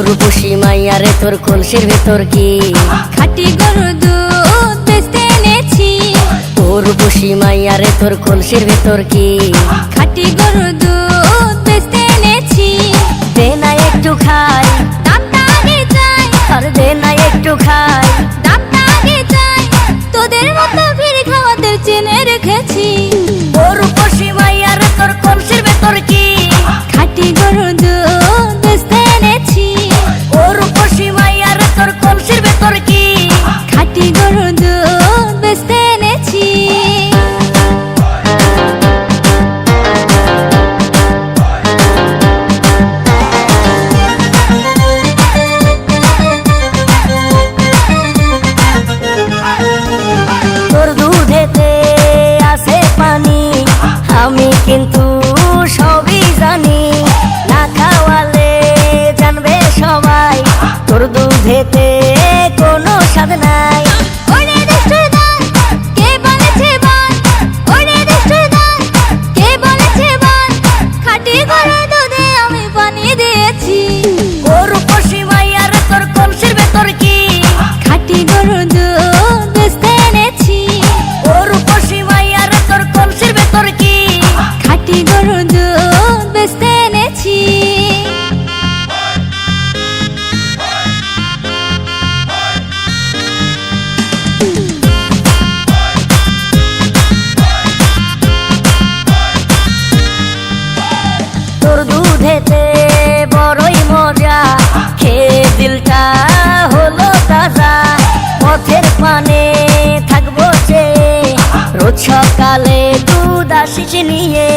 রূপসী মাইয়া রে তোর কলসির ভেতর কি খাঁটি গরুর দুধ বেচতে এনেছি। ও রূপসী মাইয়া রে তোর কলসির ভেতর কি খাঁটি গরুর দুধ বেচতে এনেছি। দে না একটু খাই, দামটা আগে চাই, আর দে না একটু খাই। দামটা আগে চাই, তোদের মতো ভিড় খাওয়াদের চেনে রেখেছি। ও রূপসী মাইয়া রে তোর কলসির ভেতর কি খাঁটি গরুর দুধ বেচতে এনেছি। ও রূপসী মাইয়া রে তোর কলসির ভেতর কি খাঁটি গরুর দুধ বেচতে এনেছি। তোর দুধেতে আছে পানি, আমি কিন্তু সবই জানি। না খাওয়ালে জানবে সবাই তোর দুধেতে কোনো স্বাদ নাই। ওরে দুষ্টুর দল, কে বলেছে বল? ওরে দুষ্টুর দল, কে বলেছে বল? খাঁটি গরুর দুধে আমি পানি দিয়েছি। ও রূপসী মাইয়া রে তোর কলসির ভেতর কি খাঁটি গরুর দুধ বেচতে এনেছি। ও রূপসী মাইয়া রে তোর কলসির ভেতর কি খাঁটি গরুর দুধ বেচতে এনেছি। তোর দুধেতে বড়ই মজা, খেয়ে দিলটা হলো তাজা। পথের পানে থাকবো চেয়ে, রোজ সকালে দুধ আসিস নিয়ে।